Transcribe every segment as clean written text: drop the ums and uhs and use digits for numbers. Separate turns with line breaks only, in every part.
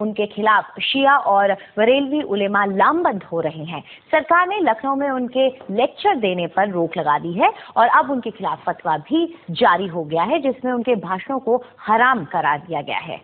ان کے خلاف شیعہ اور بریلوی علماء لامبند ہو رہے ہیں۔ سرکار نے لکھنؤ میں ان کے لیکچر دینے پر روک لگا دی ہے اور اب ان کے خلاف فتویٰ بھی جاری ہو گیا ہے جس میں ان کے بھاشنوں کو حرام قرار دیا گیا ہے۔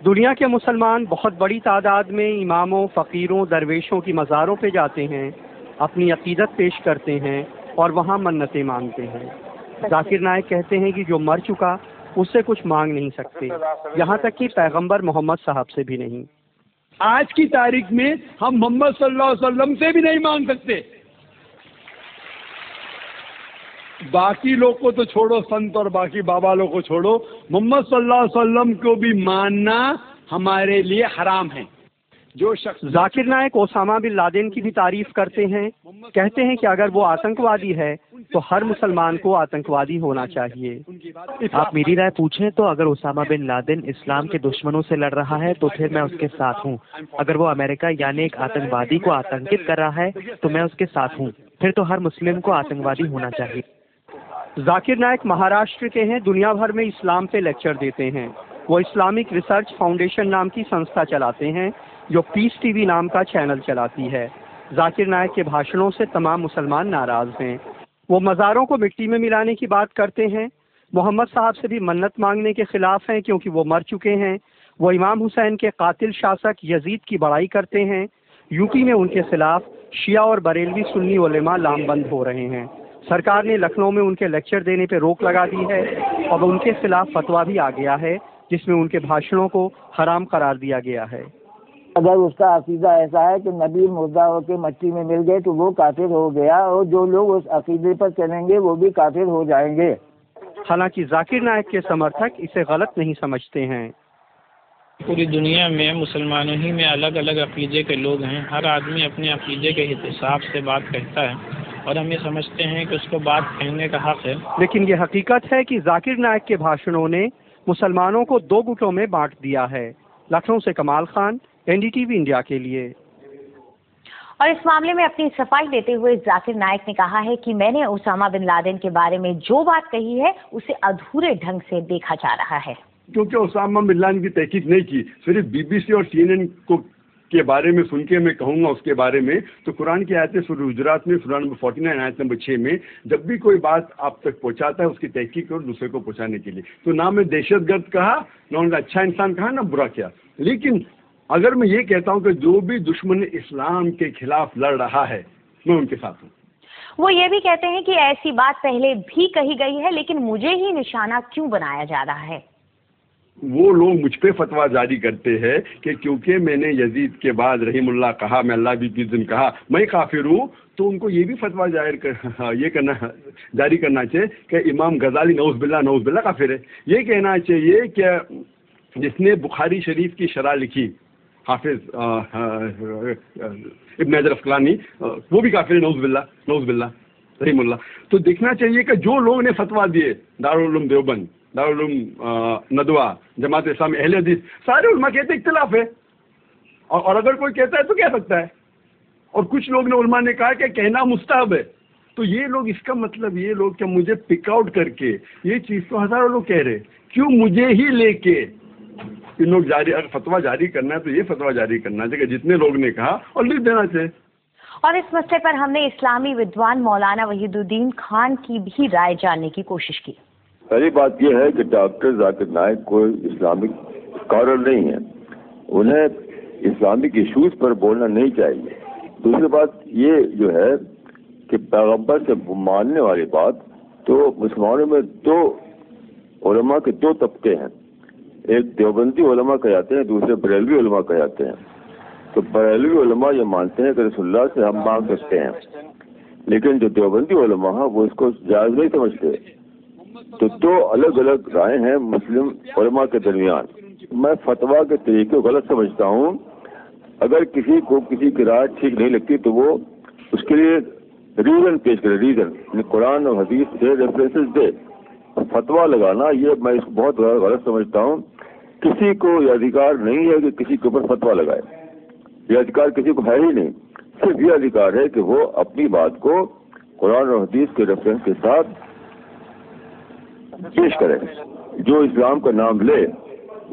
دنیا کے مسلمان بہت بڑی تعداد میں اماموں، فقیروں، درویشوں کی مزاروں پہ جاتے ہیں، اپنی عقیدت پیش کرتے ہیں اور وہاں منتیں مانگتے ہیں۔ ذاکر نائک کہتے ہیں کہ جو مر چکا اس سے کچھ مانگ نہیں سکتے، یہاں تک کہ پیغمبر محمد صاحب سے بھی نہیں۔
آج کی تاریخ میں ہم محمد صلی اللہ علیہ وسلم سے بھی نہیں مانگ سکتے۔ باقی لوگ کو تو چھوڑو، سنت اور باقی بابا لوگ کو چھوڑو، محمد صلی اللہ علیہ وسلم کو بھی ماننا ہمارے لیے حرام ہے۔ جو شخص
ذاکر نائک اسامہ بن لادن کی بھی تعریف کرتے ہیں، کہتے ہیں کہ اگر وہ آتنکوادی ہے تو ہر مسلمان کو آتنکوادی ہونا چاہیے۔
آپ میری رائے پوچھیں تو اگر اسامہ بن لادن اسلام کے دشمنوں سے لڑ رہا ہے تو پھر میں اس کے ساتھ ہوں۔ اگر وہ امریکہ یعنی ایک آتنکوادی کو آتنکت کر رہا ہے تو میں اس کے ساتھ ہوں۔ پھر تو ہر مسلم کو آتنکوادی ہونا چاہیے۔
ذاکر نائک مہاراشٹر کے ہیں، دنیا بھر میں اسلام پہ لیکچر دیتے ہیں۔ وہ اسلامک ریسرچ فاؤنڈیشن نام کی سنستھا چلاتے ہیں جو پیس ٹی وی نام کا چینل چلاتی ہے۔ ذاکر نائک کے بھاشنوں سے تمام مسلمان ناراض ہیں۔ وہ مزاروں کو مٹی میں ملانے کی بات کرتے ہیں، محمد صاحب سے بھی منت مانگنے کے خلاف ہیں کیونکہ وہ مر چکے ہیں۔ وہ امام حسین کے قاتل شاسک یزید کی بڑائی کرتے ہیں۔ یو پی میں ان کے خلاف شیعہ اور بریلوی سنی علماء لامبند ہو رہے ہیں۔ سرکار نے لکھنؤ میں ان کے لیکچر دینے پہ روک لگا دی ہے اور ان کے خلاف فتویٰ بھی آ گیا ہے جس میں ان کے بھاشنوں کو حرام قرار دیا گیا ہے۔
اگر اس کا عقیدہ ایسا ہے کہ نبی مردہ ہو کے مٹی میں مل گئے تو وہ کافر ہو گیا، اور جو لوگ اس عقیدے پر چلیں گے وہ بھی کافر ہو جائیں گے۔
حالانکہ ذاکر نائک کے سمرتھک اسے غلط نہیں سمجھتے ہیں۔
پوری دنیا میں مسلمانوں ہی میں الگ الگ عقیدے کے لوگ ہیں۔ ہر آدمی اپنے عقیدے کے حساب سے بات کہتا ہے اور ہم یہ سمجھتے ہیں کہ اس کو بات کہنے کا حق ہے۔
لیکن یہ حقیقت ہے کہ ذاکر نائک کے بھاشنوں نے مسلمانوں کو دو گٹوں میں بانٹ دیا ہے۔ لکھنؤ سے کمال خان، NDTV انڈیا کے لیے۔
اور اس معاملے میں اپنی صفائی دیتے ہوئے ذاکر نائک نے کہا ہے کہ میں نے اسامہ بن لادن کے بارے میں جو بات کہی ہے اسے ادھورے ڈھنگ سے دیکھا جا رہا ہے۔
کیونکہ اسامہ بن لادن کی تحقیق نہیں کی، صرف BBC اور CNN کو کے بارے میں سن کے میں کہوں گا اس کے بارے میں، تو قرآن کی آیت سورہ حجرات میں سورہ نمبر 49 آیت نمبر 6 میں جب بھی کوئی بات آپ تک پہنچاتا ہے اس کی تحقیق اور دوسرے کو پہنچانے کے لیے، تو نہ میں دہشت گرد کہا، نہ ان کا اچھا انسان کہا، نہ برا کیا۔ لیکن اگر میں یہ کہتا ہوں کہ جو بھی دشمن اسلام کے خلاف لڑ رہا ہے میں ان کے ساتھ ہوں۔
وہ یہ بھی کہتے ہیں کہ ایسی بات پہلے بھی کہی گئی ہے لیکن مجھے ہی نشانہ کیوں بنایا جا رہا ہے۔
وہ لوگ مجھ پہ فتویٰ جاری کرتے ہیں کہ کیونکہ میں نے یزید کے بعد رحیم اللہ کہا، میں اللہ بھی کس دن کہا، میں کافر ہوں، تو ان کو یہ بھی فتویٰ جاری کرنا چاہیے کہ امام غزالی نعوذ باللہ کافر ہے۔ یہ کہنا چاہیے کہ جس نے بخاری شریف کی شرح لکھی حافظ ابن حجر عسقلانی، وہ بھی کافر ہے، نعوذ باللہ رحیم اللہ۔ تو دیکھنا چاہیے کہ جو لوگ نے فتویٰ دیے، دارالعلوم دیوبند، دارالعلوم ندوہ، جماعت اسلامی، اہل حدیث، سارے علماء کہتے ہیں اختلاف ہے، اور اگر کوئی کہتا ہے تو کہہ سکتا ہے، اور کچھ لوگ نے علماء نے کہا کہ کہنا مستحب ہے۔ تو یہ لوگ، اس کا مطلب یہ لوگ کہ مجھے پک آؤٹ کر کے یہ چیز تو ہزاروں لوگ کہہ رہے، کیوں مجھے ہی لے کے ان لوگ اگر فتویٰ جاری کرنا ہے تو یہ فتویٰ جاری کرنا چاہیے کہ جتنے لوگ نے کہا اور لکھ دینا چاہیے۔
اور اس مسئلے پر ہم نے اسلامی ودوان مولانا وحید الدین خان کی بھی رائے جاننے کی کوشش کی۔
پہلی بات یہ ہے کہ ڈاکٹر ذاکر نائک کوئی اسلامک اسکالر نہیں ہے، انہیں اسلامک ایشوز پر بولنا نہیں چاہیے۔ دوسری بات یہ جو ہے کہ پیغمبر سے ماننے والی بات، تو مسلمانوں میں دو علماء کے دو طبقے ہیں، ایک دیوبندی علماء کہلاتے ہیں، دوسرے بریلوی علماء کہلاتے ہیں۔ تو بریلوی علماء یہ مانتے ہیں کہ رسول اللہ سے ہم مانگ سکتے ہیں، لیکن جو دیوبندی علماء ہیں وہ اس کو جائز نہیں سمجھتے۔ تو دو الگ الگ رائے ہیں مسلم علماء کے درمیان۔ میں فتویٰ کے طریقے کو غلط سمجھتا ہوں۔ اگر کسی کو کسی کی رائے ٹھیک نہیں لگتی تو وہ اس کے لیے ریزن پیش کرے، ریزن قرآن اور حدیث سے ریفرنسز دے۔ فتویٰ لگانا یہ میں اس کو بہت غلط سمجھتا ہوں۔ کسی کو یہ ادھیکار نہیں ہے کہ کسی کے اوپر فتویٰ لگائے، یہ ادھیکار کسی کو ہے ہی نہیں۔ صرف یہ ادھیکار ہے کہ وہ اپنی بات کو قرآن اور حدیث کے ریفرنس کے ساتھ پیش کرے۔ جو اسلام کا نام لے